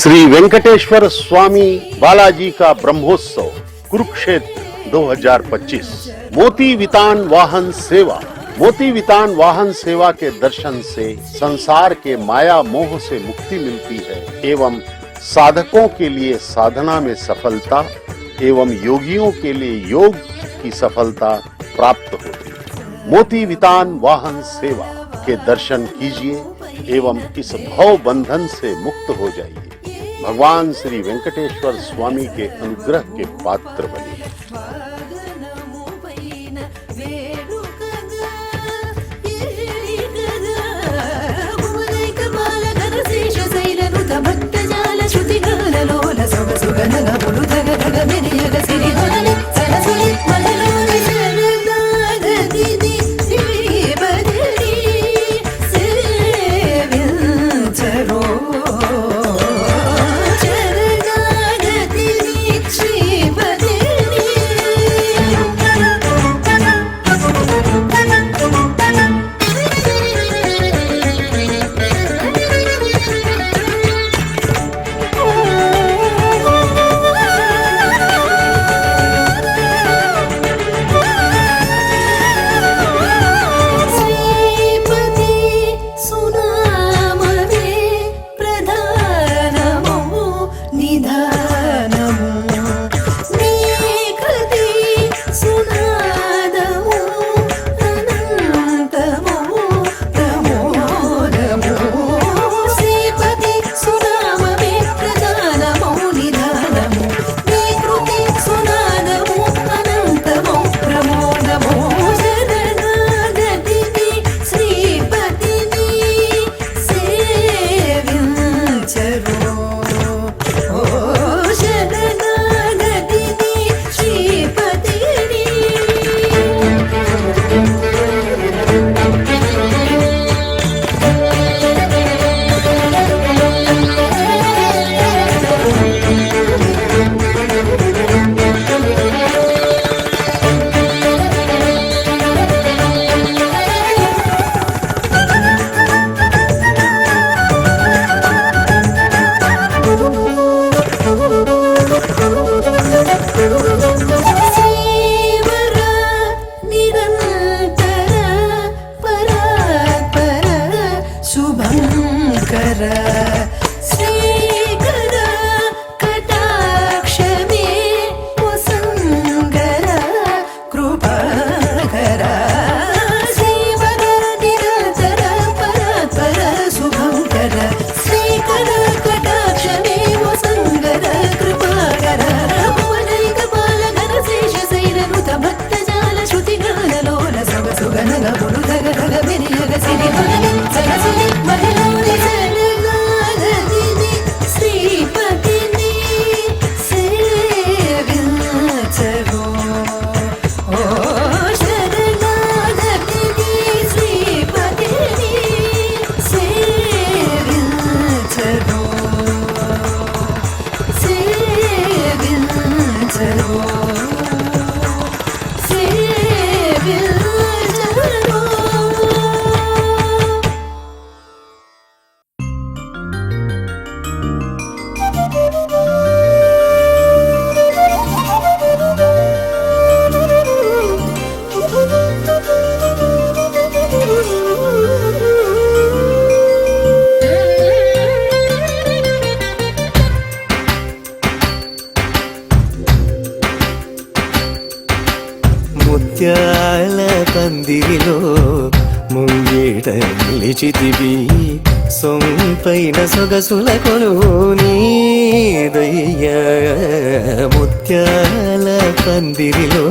श्री वेंकटेश्वर स्वामी बालाजी का ब्रह्मोत्सव कुरुक्षेत्र 2025। मोती वितान वाहन सेवा। मोती वितान वाहन सेवा के दर्शन से संसार के माया मोह से मुक्ति मिलती है एवं साधकों के लिए साधना में सफलता एवं योगियों के लिए योग की सफलता प्राप्त होती है। मोती वितान वाहन सेवा के दर्शन कीजिए एवं इस भव बंधन से मुक्त हो जाइए। भगवान श्री वेंकटेश्वर स्वामी के अनुग्रह के पात्र बनिए। ముత్యాల పందిరిలో ముంగిట నిలిచితివి సొంపైన సొగసుల కొలువు నీదయ్యా. ముత్యాల పందిరిలో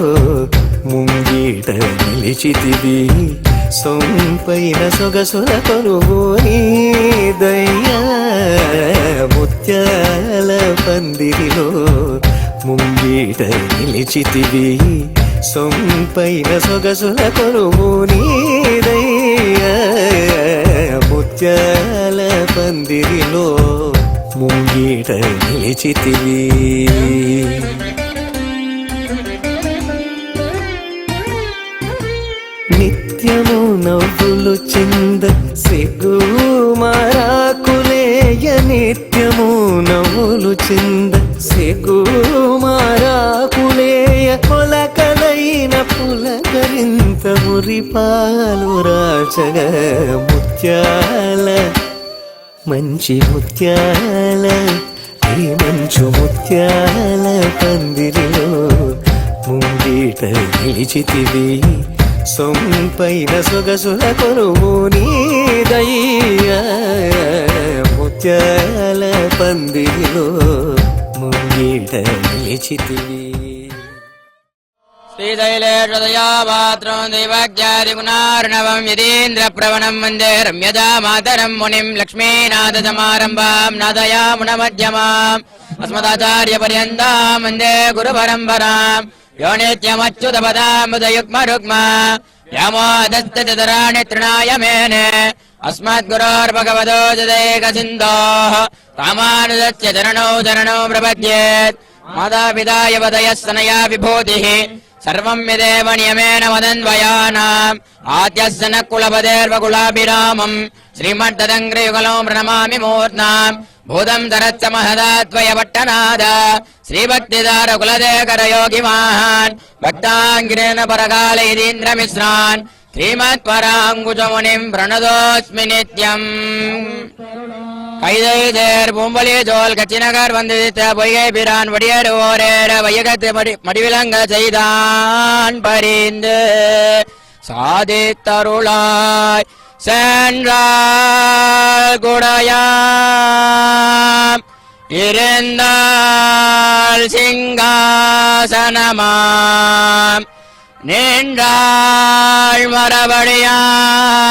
ముంగిట నిలిచితివి సొంపైన సొగసుల కొలువు నీదయ్యా. ముత్యాల పందిరిలో ముంగిట నిలిచితివి సొంపైన సొగసుల కొలువు నీదయ్యా. ముత్యాల పందిరిలో ముంగిట నిలిచితివి. నిత్యము నవ్వులు చింద సిగ్గు మారాకులేయ నిత్యము నవ్వు చింద సెగుమారాకులేయ పొలకలైన పులకరింత మురిపాలు రాచగ ముత్యాల మంచి ముత్యాల ఈ మంచు ముత్యాల పందిరిలో ముంగిట నిలిచితివి సొంపైన సొగసుల కొరువు నీదయ్యా ముత్యాల పందిరిలో ముంగిట నిలిచితివి. శ్రీశైలేషదయాపాత్రం దైవాఖ్యాదిగుణార్ణవం యతీంద్రప్రవణం వందే రమ్యదా మాతరం మునిం లక్ష్మీనాథసమారంభాం నాదయామునమధ్యమాం అస్మదాచార్యపర్యంతాం వందే గురుపరంపరాం యో నిత్యమచ్యుతపదాంబుదయుగ్మరుగ్మ వ్యామోదస్తరాణి తృణాయ మేనే అస్మద్గురోర్భగవతోऽస్య దైకసిन्धोः రామానుజస్య చరణౌ చరణౌ ప్రపద్యేత్ మాతాపితాయ వదయస్సనయా విభూతిః సర్వం యదేవ నియమేన మదన్వయానాం ఆద్యస్య న కులపదేర్వకులాభిరామం శ్రీమద్దదంగ్రయుగలం ప్రణమామి మూర్ధ్నాం భూతం ధరత్స మహదాత్వయ పట్టనాద శ్రీభక్తిదార కులదేకర యోగిమాన్ భక్తాంగిరేణ పరకాల యతీంద్రమిశ్రాన్ శ్రీమత్పరాంగుజమునిం ప్రణతోస్మి నిత్యం. கைதேர் பூம்பலி ஜோல் கச்சினகர் வந்தித்த பொய்கை பிரான் வடியேறு ஓரேற வையகத்து மடிவிலங்க செய்தான் பரிந்து சாதித்தருளாய் சென்றால் குடையாம் இருந்தால் சிங்காசனமாம் நின்றாள் மரபடியாம்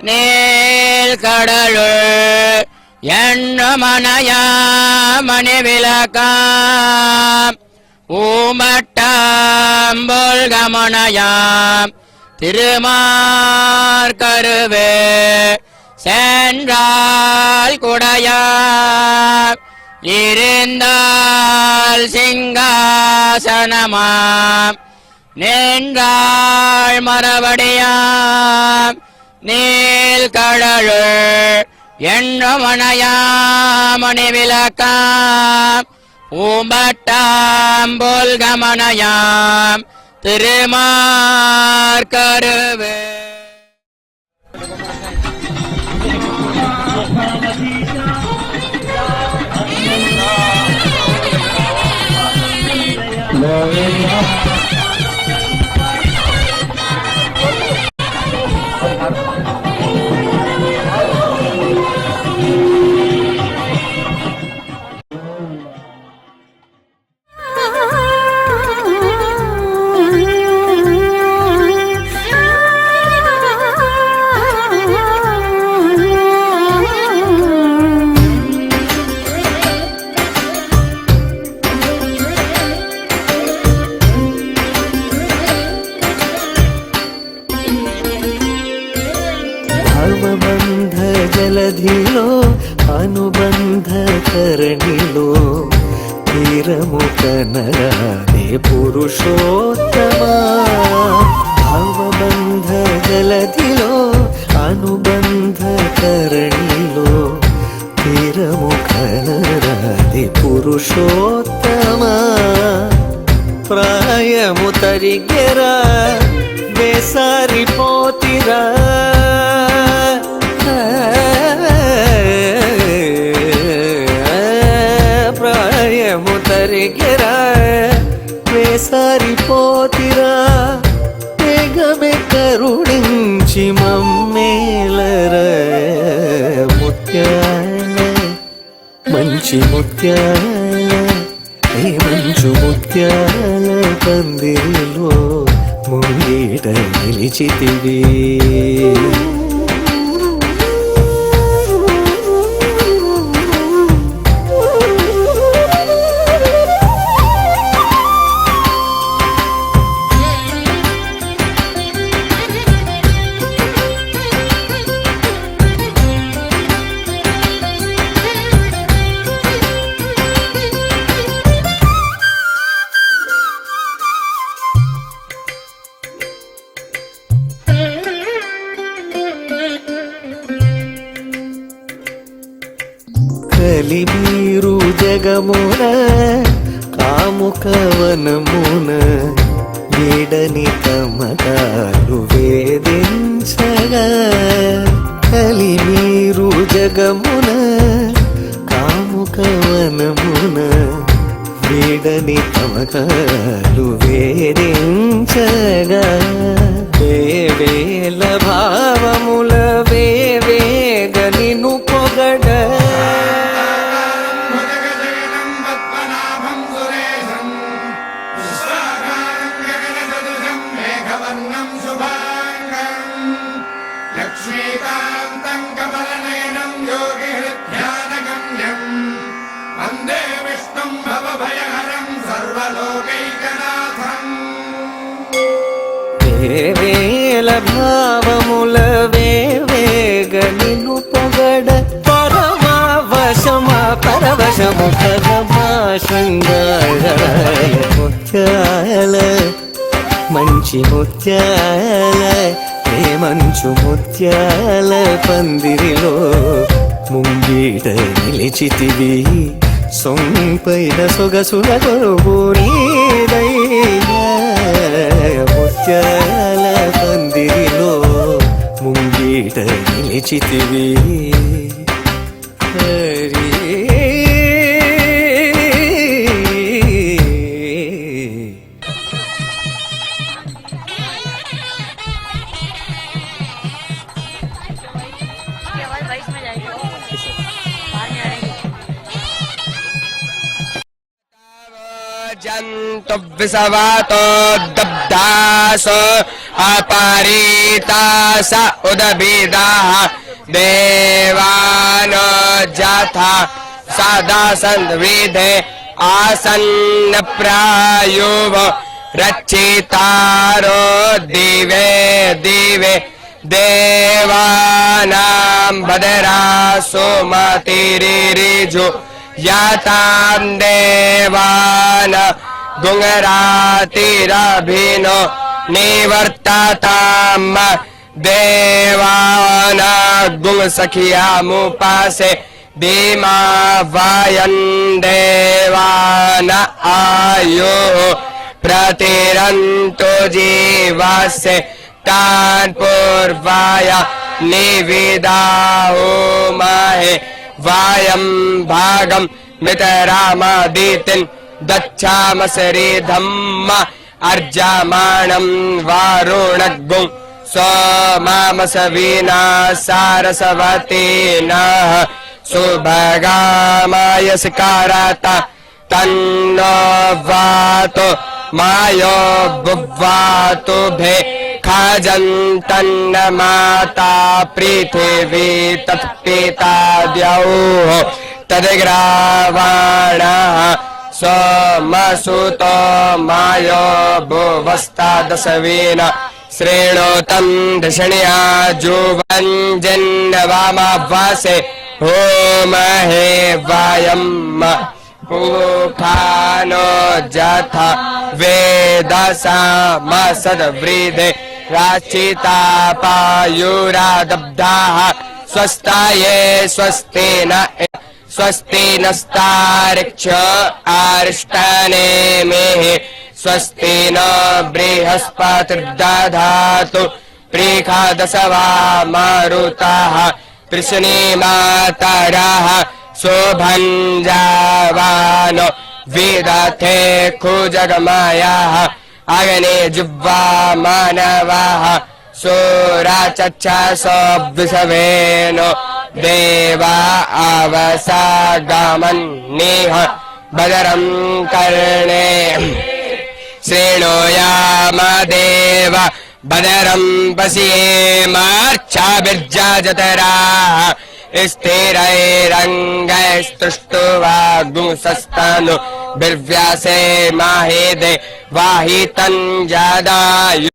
நீல் கடலுள் எண்ணமனையாமணி விளக்காம் ஊமட்டாம்பொல் கமனையாம் திருமார்கருவே சென்றால் குடையாம் இருந்தால் சிங்காசனமாம் நின்றாள் மரபடியாம் நீல் கடலுள் எண்ணமனையாமணி விளக்காம் ஊம்பட்டாம்பொல் கமனையாம் திருமார்கருவே. భవబంధ జలధిలో అనుబంధ కరణిలో తీరము కనరాదే పురుషోత్తమా. భవబంధ జలధిలో అనుబంధ కరణిలో తీరము కనరాదే పురుషోత్తమా. ప్రాయము తరిగెరా వేసారిపోతిరా ప్రాయము తరిగెరా వేసారిపోతిరా. వేగమే కరుణించి మమ్మేలర ముత్యాల మంచి ముత్యాల ఈ మంచు ముత్యాల పందిరిలో ముంగిట నిలిచితివి. కలిమీరు జగమున కాముకవనమున వీడని కమకాలు వేదించగా కలిమీరు జగమున కాముకవనమున వీడని కమకాలు వేదించగా వేవేల భావముల వేవేగ నిన్ను పొగడ లక్ష్మీకాంతం కమలనయనం యోగిహృధ్యానగమ్యం వందే విష్ణుం భవభయహరం సర్వలోకైకనాథం. వేవేల భావముల వేవేగ నిన్ను పొగడ పరమావశమా పరవశము పరమా శృంగార ముత్యాల మంచి ముత్యాల మంచు ముత్యాల పందిరిలో ముంగిట నిలిచితివి సొంపైన సొగసుల కొరుగు నీదైనా ముత్యాల పందిరిలో ముంగిట నిలిచితివి హరి जन्तु विसवातो दब्धास अपरीतास उदभिदाः देवानो जाथा सदा सन्विधे आसन्न प्रायुव रचितारो दिवे दिवे देवानां भद्रासो मतिरिरिजु यातां देवान गुंगरातिरभिनो निवर्तताम देवान गुंसखियामुपासे भीमा वायन् देवान आयो प्रतिरन्तु जीवस्य तान् पूर्वाय निविदाहो महे वायं भागं मितरामादितिन् दच्छामसरिधम्म अर्जामाणं वारुणग्गुं सोमामसवीना सारसवतीनः सुभगामायसकारता तन्नो वातो मायो बुब्वातु भे खाजन्तन्न माता पृथिवी तत्पिता द्यौः तद्ग्रावाणः सोमसुतो मायो भुवस्तादशवीन श्रेणोतं दशण्या जुवञ्जन्नवामावासे होमहे वायम् पूखानो जथा वेदसामसद्वृदे राचिता पायुरादब्धाः स्वस्ताये स्वस्तेन स्वस्ति नस्तार्क्ष आर्ष्टनेमिः स्वस्ति न बृहस्पतिर्दधातु प्रीखादशवा मारुताः कृष्णीमातरः शोभञ्जावानो विदथे खुजगमायाः अग्ने जुह्वा मानवाः सोराचक्षसो विषवेनो देवा आवसागमन्निह बदरं कर्णे श्रेणोयाम देव बदरं पश्येमार्चाभिर्जाजतराः स्थिरैरङ्गैस्तुष्टुवाग्मुसस्तनु बिर्व्यासे माहेदे वाहितं जादायु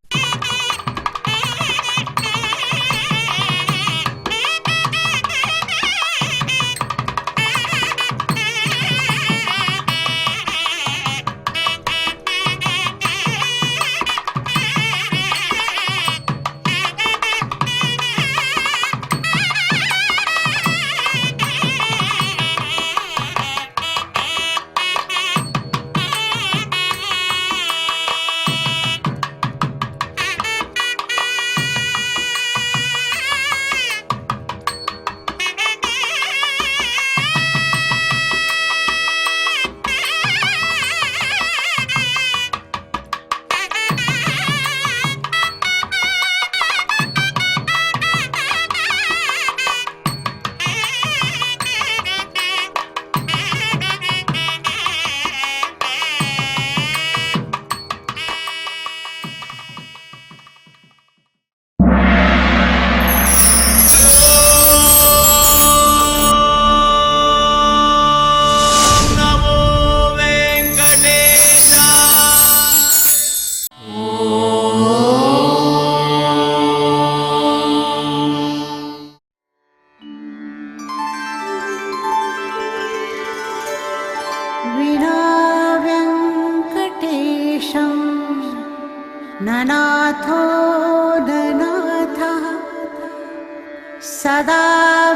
सदा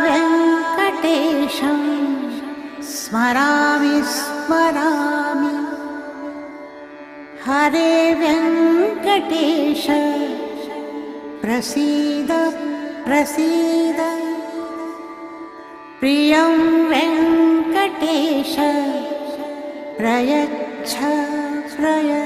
वेङ्कटेशं स्मरामि स्मरामि हरे वेङ्कटेश प्रसीद प्रसीद प्रियं वेङ्कटेश प्रयच्छ प्रयच्छ